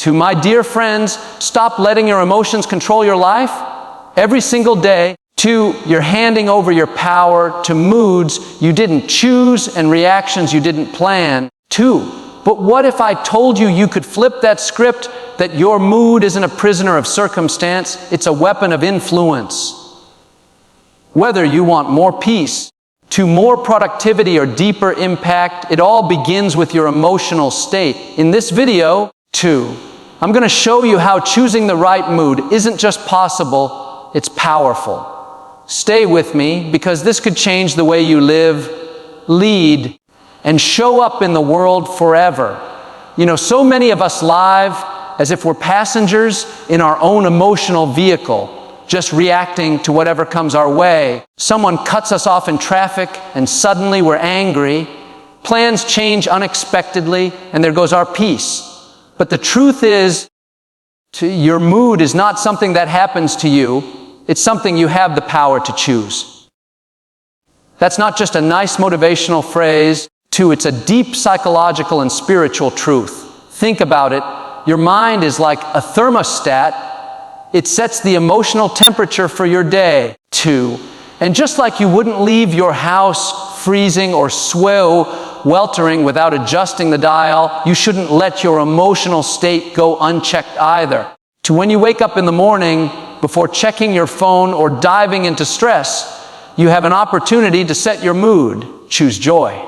To my dear friends, stop letting your emotions control your life every single day. To you're handing over your power to moods you didn't choose and reactions you didn't plan. But what if I told you you could flip that script, that your mood isn't a prisoner of circumstance, it's a weapon of influence. Whether you want more peace, to more productivity or deeper impact, it all begins with your emotional state. In this video, I'm going to show you how choosing the right mood isn't just possible, it's powerful. Stay with me, because this could change the way you live, lead, and show up in the world forever. You know, so many of us live as if we're passengers in our own emotional vehicle, just reacting to whatever comes our way. Someone cuts us off in traffic and suddenly we're angry. Plans change unexpectedly and there goes our peace. But the truth is, your mood is not something that happens to you. It's something you have the power to choose. That's not just a nice motivational phrase. It's a deep psychological and spiritual truth. Think about it. Your mind is like a thermostat. It sets the emotional temperature for your day. And just like you wouldn't leave your house freezing or sweltering without adjusting the dial, you shouldn't let your emotional state go unchecked either. When you wake up in the morning, before checking your phone or diving into stress, you have an opportunity to set your mood. Choose joy.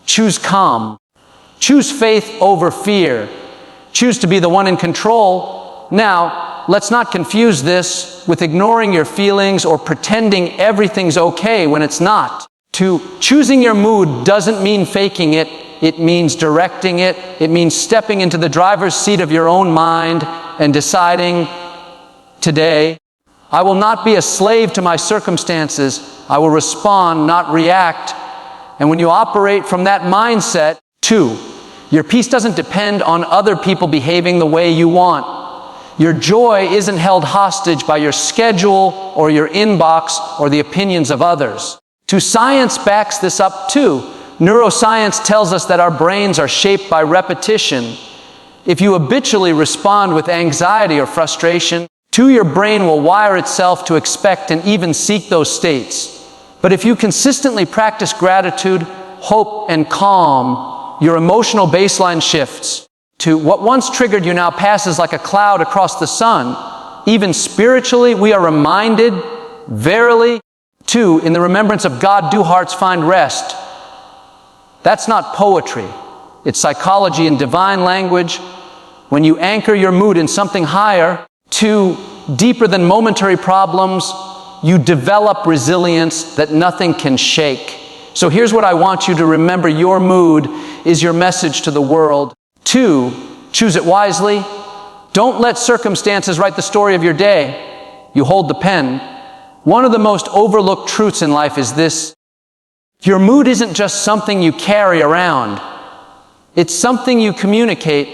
Choose calm. Choose faith over fear. Choose to be the one in control. Now, let's not confuse this with ignoring your feelings or pretending everything's okay when it's not. Choosing your mood doesn't mean faking it. It means directing it. It means stepping into the driver's seat of your own mind and deciding, today, I will not be a slave to my circumstances. I will respond, not react. And when you operate from that mindset, your peace doesn't depend on other people behaving the way you want. Your joy isn't held hostage by your schedule or your inbox or the opinions of others. Science backs this up too. Neuroscience tells us that our brains are shaped by repetition. If you habitually respond with anxiety or frustration, your brain will wire itself to expect and even seek those states. But if you consistently practice gratitude, hope, and calm, your emotional baseline shifts. What once triggered you now passes like a cloud across the sun. Even spiritually, we are reminded, verily, in the remembrance of God do hearts find rest. That's not poetry. It's psychology in divine language. When you anchor your mood in something higher, deeper than momentary problems, you develop resilience that nothing can shake. So here's what I want you to remember. Your mood is your message to the world. Choose it wisely. Don't let circumstances write the story of your day. You hold the pen. One of the most overlooked truths in life is this: your mood isn't just something you carry around. It's something you communicate.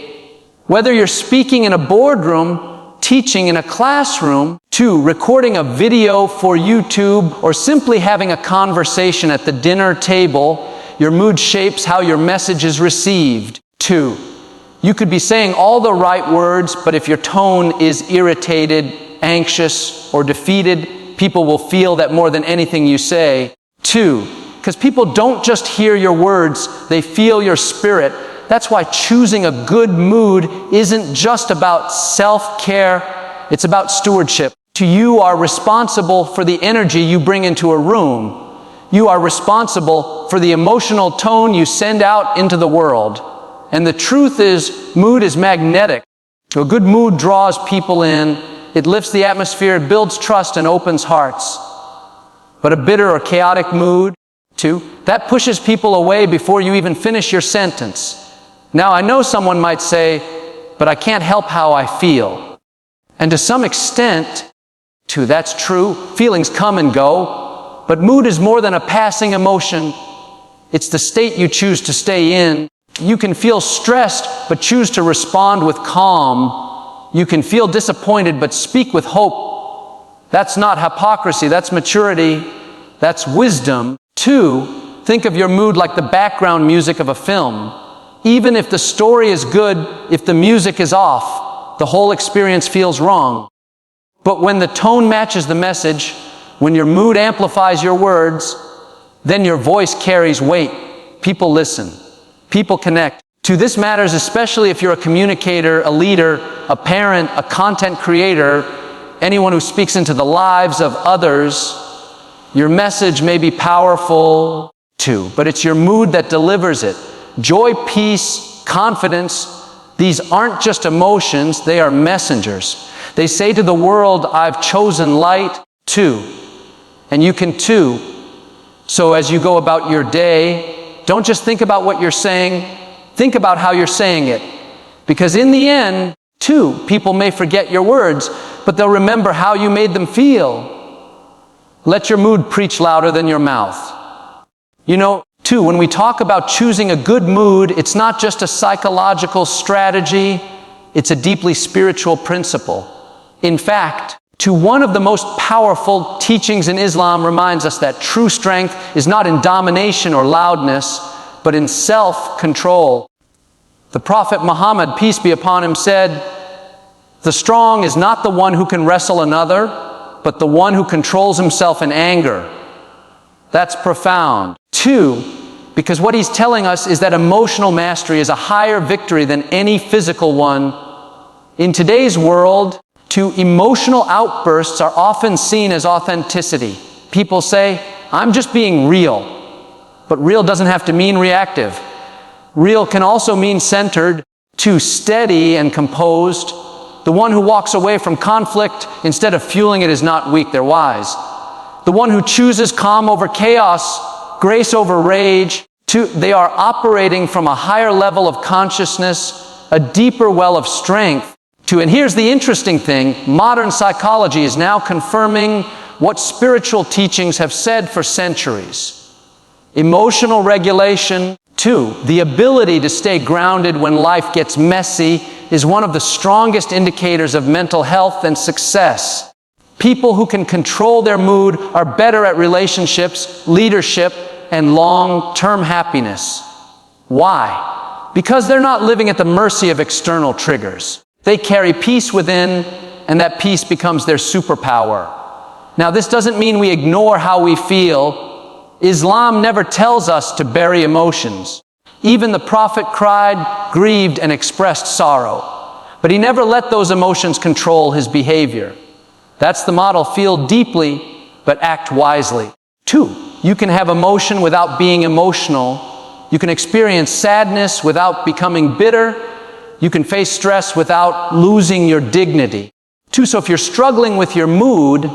Whether you're speaking in a boardroom, teaching in a classroom, recording a video for YouTube, or simply having a conversation at the dinner table, your mood shapes how your message is received. You could be saying all the right words, but if your tone is irritated, anxious, or defeated, people will feel that more than anything you say. Because people don't just hear your words, they feel your spirit. That's why choosing a good mood isn't just about self-care, it's about stewardship. You are responsible for the energy you bring into a room. You are responsible for the emotional tone you send out into the world. And the truth is, mood is magnetic. A good mood draws people in, it lifts the atmosphere, it builds trust and opens hearts. But a bitter or chaotic mood, that pushes people away before you even finish your sentence. Now, I know someone might say, but I can't help how I feel. And to some extent, that's true. Feelings come and go. But mood is more than a passing emotion. It's the state you choose to stay in. You can feel stressed, but choose to respond with calm. You can feel disappointed, but speak with hope. That's not hypocrisy. That's maturity. That's wisdom. Think of your mood like the background music of a film. Even if the story is good, if the music is off, the whole experience feels wrong. But when the tone matches the message, when your mood amplifies your words, then your voice carries weight. People listen. People connect. This matters especially if you're a communicator, a leader, a parent, a content creator, anyone who speaks into the lives of others. Your message may be powerful too, but it's your mood that delivers it. Joy, peace, confidence, these aren't just emotions, they are messengers. They say to the world, I've chosen light too, and you can too. So as you go about your day, don't just think about what you're saying, think about how you're saying it. Because in the end, too, people may forget your words, but they'll remember how you made them feel. Let your mood preach louder than your mouth. Too, when we talk about choosing a good mood, it's not just a psychological strategy, it's a deeply spiritual principle. In fact, one of the most powerful teachings in Islam reminds us that true strength is not in domination or loudness, but in self-control. The Prophet Muhammad, peace be upon him, said, "The strong is not the one who can wrestle another, but the one who controls himself in anger." That's profound. Two, because what he's telling us is that emotional mastery is a higher victory than any physical one. In today's world, emotional outbursts are often seen as authenticity. People say, I'm just being real. But real doesn't have to mean reactive. Real can also mean centered, steady and composed. The one who walks away from conflict instead of fueling it is not weak, they're wise. The one who chooses calm over chaos, grace over rage, they are operating from a higher level of consciousness, a deeper well of strength. And here's the interesting thing, modern psychology is now confirming what spiritual teachings have said for centuries. Emotional regulation, the ability to stay grounded when life gets messy, is one of the strongest indicators of mental health and success. People who can control their mood are better at relationships, leadership, and long-term happiness. Why? Because they're not living at the mercy of external triggers. They carry peace within, and that peace becomes their superpower. Now, this doesn't mean we ignore how we feel. Islam never tells us to bury emotions. Even the Prophet cried, grieved, and expressed sorrow. But he never let those emotions control his behavior. That's the model. Feel deeply, but act wisely. You can have emotion without being emotional. You can experience sadness without becoming bitter. You can face stress without losing your dignity. So if you're struggling with your mood,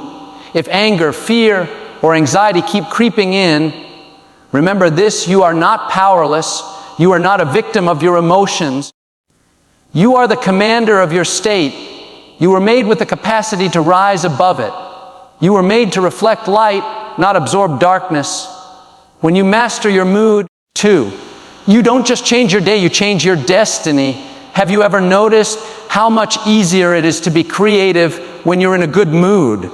if anger, fear, or anxiety keep creeping in, remember this, you are not powerless. You are not a victim of your emotions. You are the commander of your state. You were made with the capacity to rise above it. You were made to reflect light, not absorb darkness. When you master your mood, you don't just change your day, you change your destiny. Have you ever noticed how much easier it is to be creative when you're in a good mood?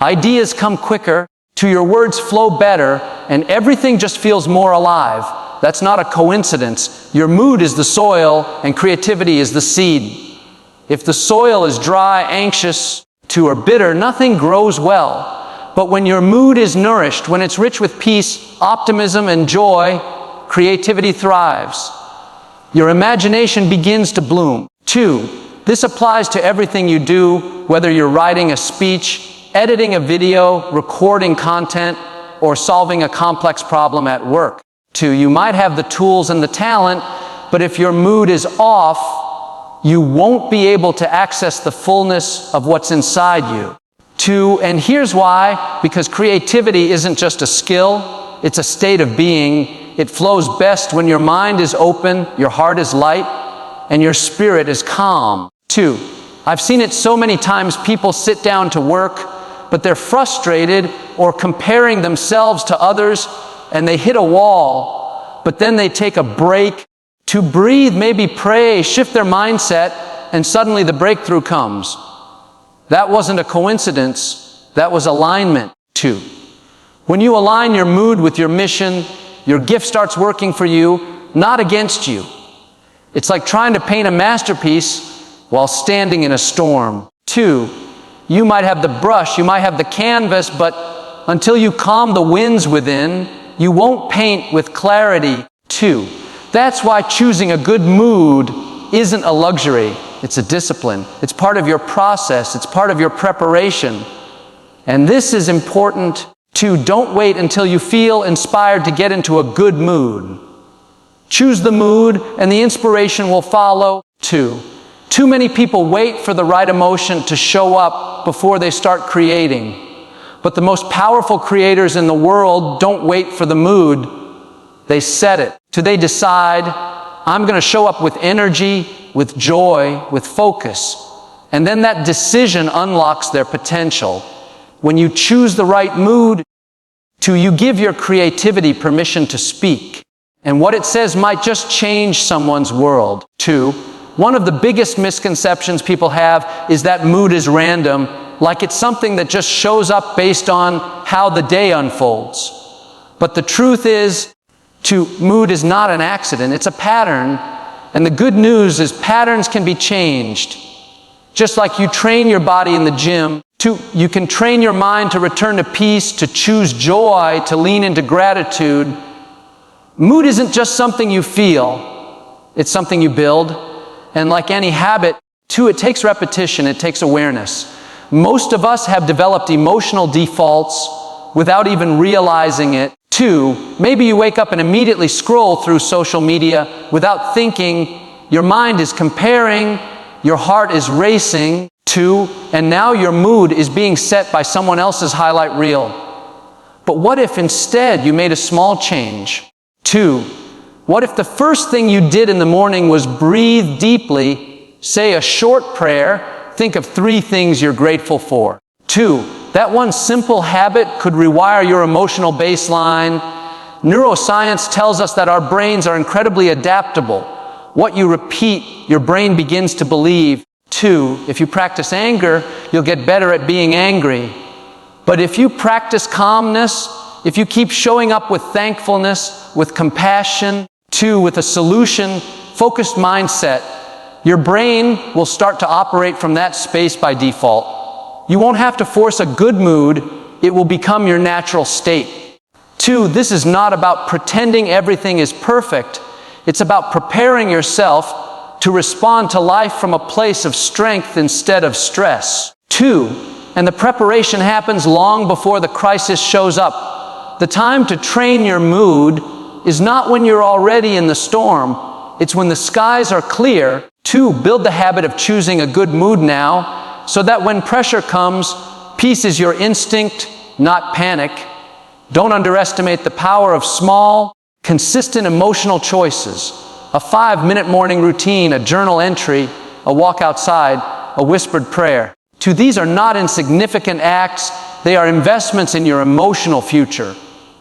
Ideas come quicker, your words flow better, and everything just feels more alive. That's not a coincidence. Your mood is the soil, and creativity is the seed. If the soil is dry, anxious, or bitter, nothing grows well. But when your mood is nourished, when it's rich with peace, optimism, and joy, creativity thrives. Your imagination begins to bloom. This applies to everything you do, whether you're writing a speech, editing a video, recording content, or solving a complex problem at work. You might have the tools and the talent, but if your mood is off, you won't be able to access the fullness of what's inside you. And here's why, because creativity isn't just a skill, it's a state of being. It flows best when your mind is open, your heart is light, and your spirit is calm. I've seen it so many times. People sit down to work, but they're frustrated or comparing themselves to others, and they hit a wall. But then they take a break to breathe, maybe pray, shift their mindset, and suddenly the breakthrough comes. That wasn't a coincidence. That was alignment. When you align your mood with your mission, your gift starts working for you. not against you. It's like trying to paint a masterpiece while standing in a storm. 2, you might have the brush, you might have the canvas, but until you calm the winds within, you won't paint with clarity. 2, that's why choosing a good mood isn't a luxury. It's a discipline. It's part of your process. It's part of your preparation. And this is important too. Don't wait until you feel inspired to get into a good mood. Choose the mood and the inspiration will follow. 2, too many people wait for the right emotion to show up before they start creating. But the most powerful creators in the world don't wait for the mood. They set it. They decide, I'm going to show up with energy, with joy, with focus. And then that decision unlocks their potential. When you choose the right mood, you give your creativity permission to speak. And what it says might just change someone's world. 2, one of the biggest misconceptions people have is that mood is random, like it's something that just shows up based on how the day unfolds. But the truth is, mood is not an accident, it's a pattern. And the good news is patterns can be changed. Just like you train your body in the gym, you can train your mind to return to peace, to choose joy, to lean into gratitude. Mood isn't just something you feel, it's something you build. And like any habit, it takes repetition, it takes awareness. Most of us have developed emotional defaults without even realizing it. 2, maybe you wake up and immediately scroll through social media without thinking. Your mind is comparing, your heart is racing. 2, and now your mood is being set by someone else's highlight reel. But what if instead you made a small change? 2, what if the first thing you did in the morning was breathe deeply, say a short prayer, think of 3 things you're grateful for? 2, that one simple habit could rewire your emotional baseline. Neuroscience tells us that our brains are incredibly adaptable. What you repeat, your brain begins to believe. 2, if you practice anger, you'll get better at being angry. But if you practice calmness, if you keep showing up with thankfulness, with compassion, 2, with a solution-focused mindset, your brain will start to operate from that space by default. You won't have to force a good mood, it will become your natural state. 2, this is not about pretending everything is perfect. It's about preparing yourself to respond to life from a place of strength instead of stress. 2, and the preparation happens long before the crisis shows up. The time to train your mood is not when you're already in the storm. It's when the skies are clear. 2, build the habit of choosing a good mood now, so that when pressure comes, peace is your instinct, not panic. Don't underestimate the power of small, consistent emotional choices. A 5-minute morning routine, a journal entry, a walk outside, a whispered prayer. These are not insignificant acts, they are investments in your emotional future.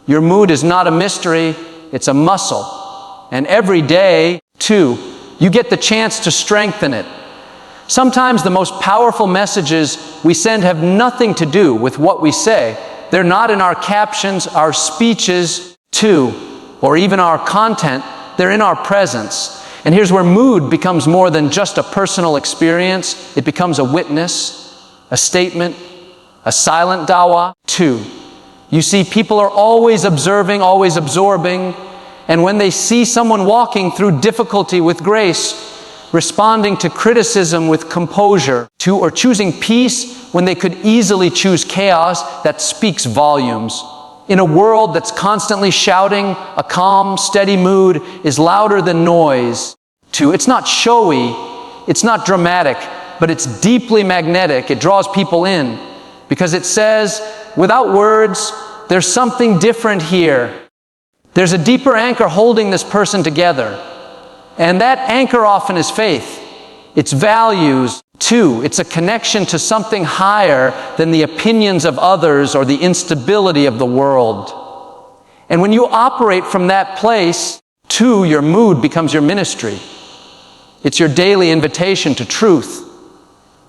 Your mood is not a mystery, it's a muscle. And every day, you get the chance to strengthen it. Sometimes the most powerful messages we send have nothing to do with what we say. They're not in our captions, our speeches, or even our content. They're in our presence. And here's where mood becomes more than just a personal experience. It becomes a witness, a statement, a silent dawah. You see, people are always observing, always absorbing. And when they see someone walking through difficulty with grace, responding to criticism with composure, or choosing peace when they could easily choose chaos, that speaks volumes. In a world that's constantly shouting, a calm, steady mood is louder than noise. It's not showy, it's not dramatic, but it's deeply magnetic. It draws people in because it says, without words, there's something different here. There's a deeper anchor holding this person together. And that anchor often is faith. It's values. It's a connection to something higher than the opinions of others or the instability of the world. And when you operate from that place, your mood becomes your ministry. It's your daily invitation to truth.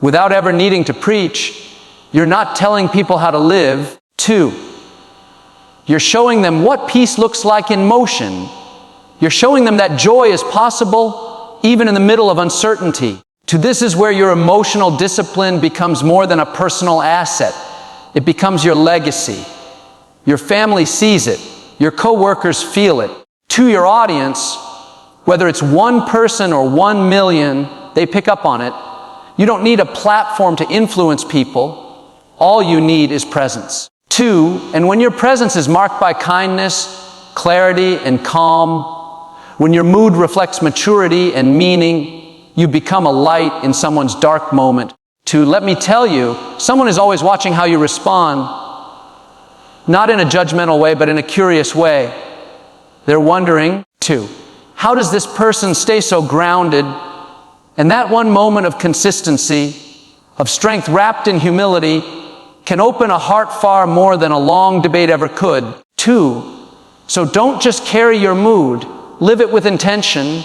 Without ever needing to preach, you're not telling people how to live. You're showing them what peace looks like in motion. You're showing them that joy is possible even in the middle of uncertainty. This is where your emotional discipline becomes more than a personal asset. It becomes your legacy. Your family sees it. Your coworkers feel it. To your audience, whether it's one person or 1 million, they pick up on it. You don't need a platform to influence people. All you need is presence. 2, and when your presence is marked by kindness, clarity, and calm, when your mood reflects maturity and meaning, you become a light in someone's dark moment. Let me tell you, someone is always watching how you respond, not in a judgmental way, but in a curious way. They're wondering, 2, how does this person stay so grounded? And that one moment of consistency, of strength wrapped in humility, can open a heart far more than a long debate ever could. 2, so don't just carry your mood, live it with intention,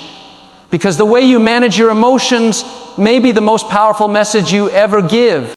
because the way you manage your emotions may be the most powerful message you ever give.